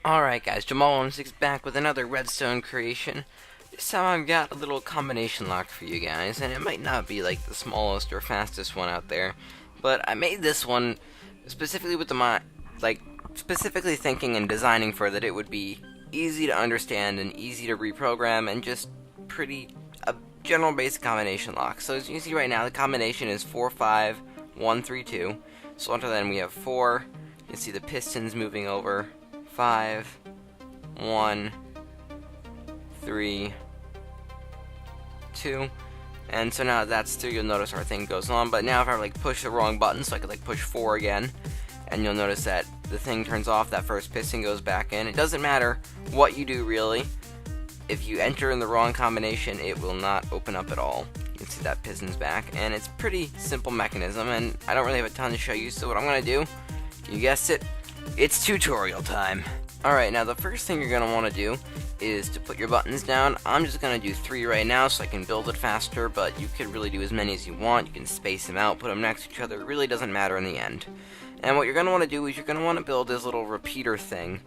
Alright guys, Jamal16 back with another redstone creation. This time I've got a little combination lock for you guys, and it might not be like the smallest or fastest one out there, but I made this one specifically with the specifically thinking and designing for that it would be easy to understand and easy to reprogram and just pretty a general basic combination lock. So as you can see right now, the combination is 4, 5, 1, 3, 2. So after that we have 4. You can see the pistons moving over. 5, 1, 3, 2, and so now that's 3. You'll notice our thing goes on, but now if I push the wrong button, so I could push 4 again, and you'll notice that the thing turns off, that first piston goes back in. It doesn't matter what you do really. If you enter in the wrong combination, it will not open up at all. You can see that piston's back, and it's pretty simple mechanism, and I don't really have a ton to show you, so what I'm going to do, you guessed it, it's tutorial time. Alright, now the first thing you're going to want to do is to put your buttons down. I'm just going to do 3 right now so I can build it faster, but you could really do as many as you want. You can space them out, put them next to each other. It really doesn't matter in the end. And what you're going to want to do is you're going to want to build this little repeater thing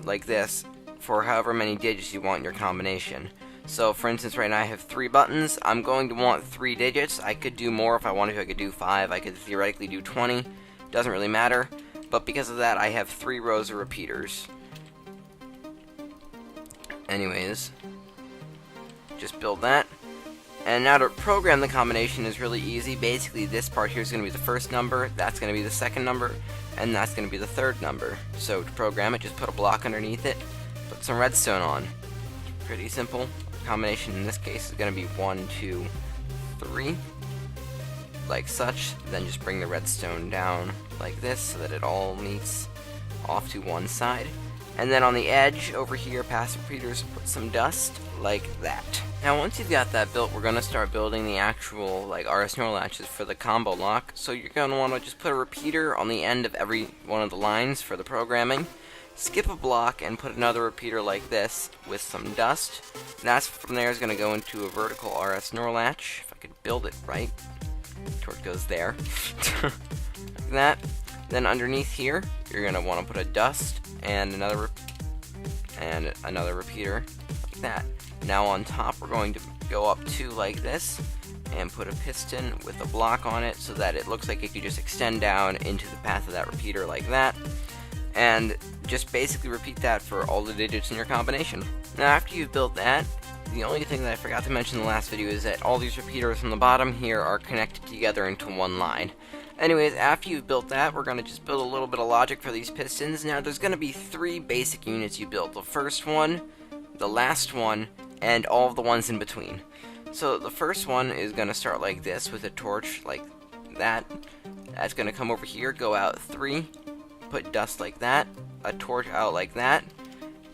like this for however many digits you want in your combination. So for instance, right now I have 3 buttons. I'm going to want 3 digits. I could do more if I wanted to. I could do 5. I could theoretically do 20. Doesn't really matter. But because of that, I have 3 rows of repeaters. Anyways, just build that. And now to program the combination is really easy. Basically, this part here is going to be the first number, that's going to be the second number, and that's going to be the third number. So to program it, just put a block underneath it, put some redstone on. Pretty simple. The combination in this case is going to be 1, 2, 3. Like such, then just bring the redstone down like this so that it all meets off to one side, and then on the edge over here past repeaters put some dust like that. Now once you've got that built, we're going to start building the actual RS NOR latches for the combo lock. So you're going to want to just put a repeater on the end of every one of the lines for the programming, skip a block and put another repeater like this with some dust. That's from there is going to go into a vertical RS NOR latch, if I could build it right. Torch goes there. Like that. Then underneath here, you're going to want to put a dust and another repeater like that. Now on top, we're going to go up 2 like this and put a piston with a block on it so that it looks like it could just extend down into the path of that repeater like that. And just basically repeat that for all the digits in your combination. Now after you've built that, the only thing that I forgot to mention in the last video is that all these repeaters on the bottom here are connected together into one line. Anyways, after you've built that, we're going to just build a little bit of logic for these pistons. Now there's going to be 3 basic units you build. The first one, the last one, and all of the ones in between. So the first one is going to start like this with a torch like that. That's going to come over here, go out 3, put dust like that, a torch out like that,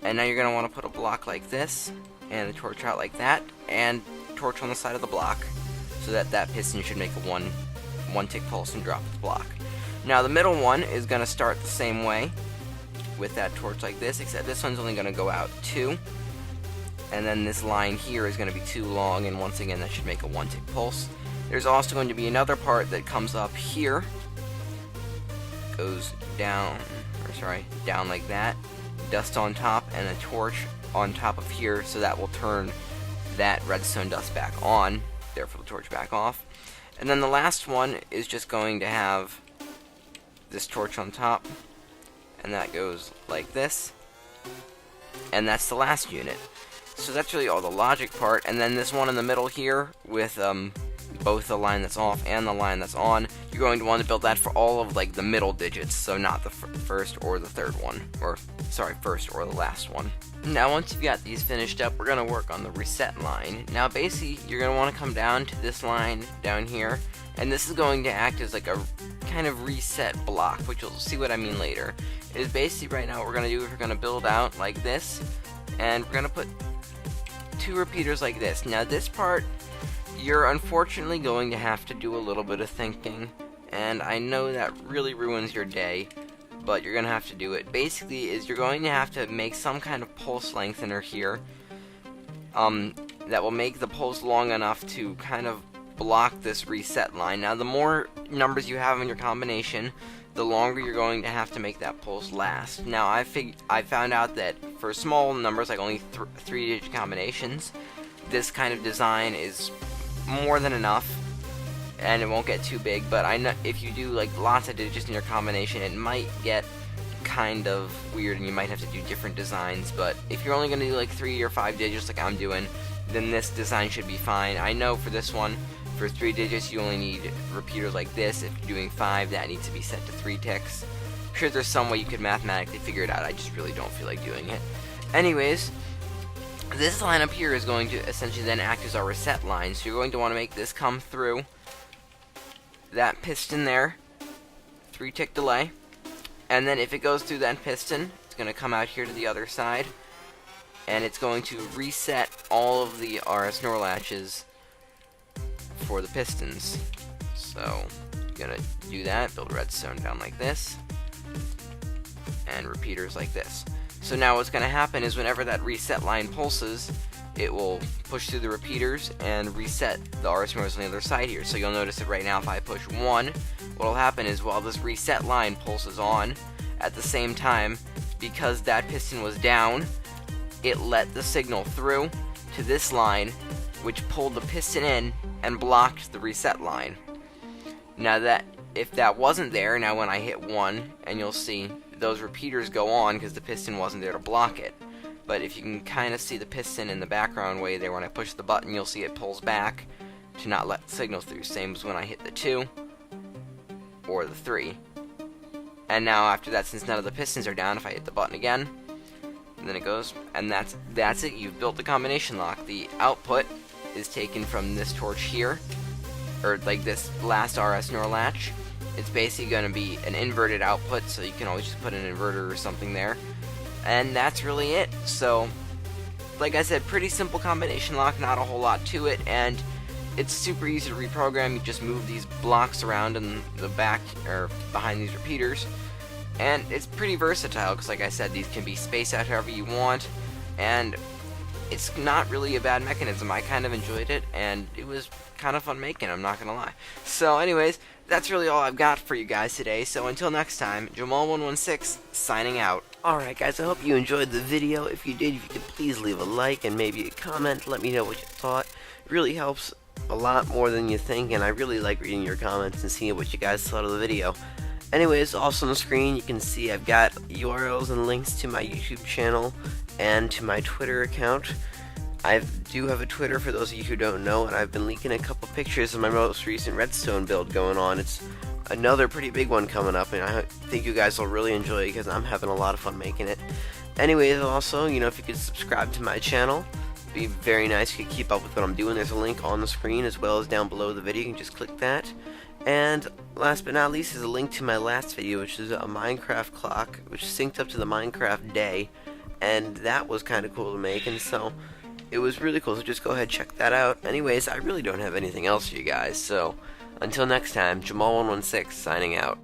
and now you're going to want to put a block like this, and a torch out like that, and torch on the side of the block, so that that piston should make a one tick pulse and drop the block. Now the middle one is going to start the same way with that torch like this, except this one's only going to go out 2, and then this line here is going to be too long, and once again that should make a 1 tick pulse. There's also going to be another part that comes up here, goes down, down like that, dust on top, and a torch on top of here, so that will turn that redstone dust back on, therefore the torch back off. And then the last one is just going to have this torch on top, and that goes like this, and that's the last unit. So that's really all the logic part, and then this one in the middle here with both the line that's off and the line that's on, you're going to want to build that for all of the middle digits, so not the first or the third one, or sorry, first or the last one. Now once you've got these finished up, we're going to work on the reset line. Now basically, you're going to want to come down to this line down here, and this is going to act as like a kind of reset block, which you'll see what I mean later. It is basically right now what we're going to do is we're going to build out like this, and we're going to put 2 repeaters like this. Now this part, you're unfortunately going to have to do a little bit of thinking, and I know that really ruins your day, but you're going to have to do it. Basically, is you're going to have to make some kind of pulse lengthener here that will make the pulse long enough to kind of block this reset line. Now, the more numbers you have in your combination, the longer you're going to have to make that pulse last. Now, I found out that for small numbers, like only 3-digit combinations, this kind of design is more than enough, and it won't get too big. But I know if you do like lots of digits in your combination, it might get kind of weird, and you might have to do different designs. But if you're only going to do like 3 or 5 digits, like I'm doing, then this design should be fine. I know for this one, for 3 digits, you only need repeaters like this. If you're doing 5, that needs to be set to 3 ticks. I'm sure there's some way you could mathematically figure it out. I just really don't feel like doing it. Anyways, this line up here is going to essentially then act as our reset line. So you're going to want to make this come through that piston there, 3-tick delay. And then if it goes through that piston, it's going to come out here to the other side, and it's going to reset all of the RS NOR latches for the pistons. So you're gonna do that, build redstone down like this, and repeaters like this. So now what's gonna happen is whenever that reset line pulses, it will push through the repeaters and reset the RS NORs on the other side here. So you'll notice that right now if I push 1, what'll happen is while this reset line pulses on, at the same time, because that piston was down, it let the signal through to this line, which pulled the piston in and blocked the reset line. Now that if that wasn't there, now when I hit 1, and you'll see those repeaters go on because the piston wasn't there to block it. But if you can kind of see the piston in the background way there, when I push the button, you'll see it pulls back to not let the signal through. Same as when I hit the 2 or the 3. And now after that, since none of the pistons are down, if I hit the button again, and then it goes, and that's it. You've built the combination lock. The output is taken from this torch here, or like this last RS NOR latch. It's basically going to be an inverted output, so you can always just put an inverter or something there. And that's really it. So, like I said, pretty simple combination lock, not a whole lot to it, and it's super easy to reprogram. You just move these blocks around in the back, or behind these repeaters. And it's pretty versatile, because like I said, these can be spaced out however you want, and it's not really a bad mechanism. I kind of enjoyed it, and it was kind of fun making, I'm not gonna lie. So anyways, that's really all I've got for you guys today. So until next time, Jamal116 signing out. Alright guys, I hope you enjoyed the video. If you did, if you could please leave a like and maybe a comment, let me know what you thought. It really helps a lot more than you think, and I really like reading your comments and seeing what you guys thought of the video. Anyways, also on the screen you can see I've got URLs and links to my YouTube channel and to my Twitter account. I do have a Twitter for those of you who don't know, and I've been leaking a couple pictures of my most recent redstone build going on. It's another pretty big one coming up, and I think you guys will really enjoy it because I'm having a lot of fun making it. Anyways, also, if you could subscribe to my channel, it'd be very nice if you could keep up with what I'm doing. There's a link on the screen as well as down below the video. You can just click that. And last but not least is a link to my last video, which is a Minecraft clock, which synced up to the Minecraft day, and that was kind of cool to make, and so it was really cool, so just go ahead and check that out. Anyways, I really don't have anything else for you guys, so until next time, Jamal116 signing out.